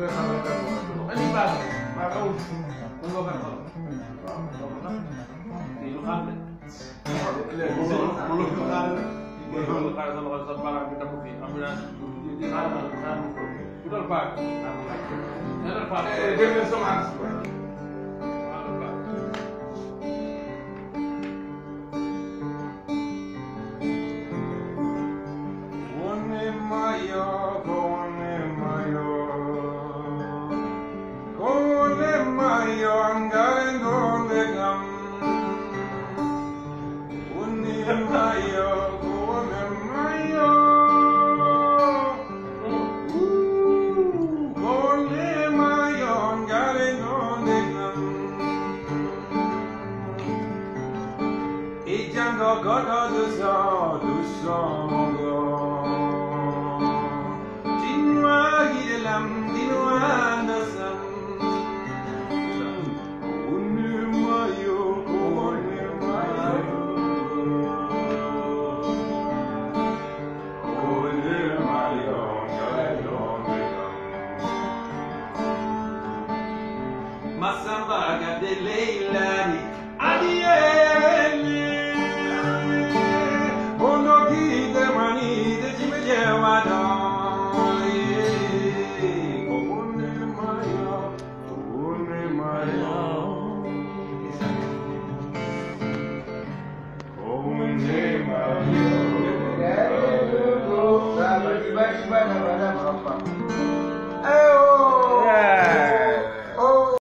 Ani baax na maa xamul mën nga ko xam waaw lii lu xaar de léegi lu xaar lu xaar sa loxo sa baaraam bi damm fii am naa di xaar ko bu dal baax ne dal baax dégg nga semence God of the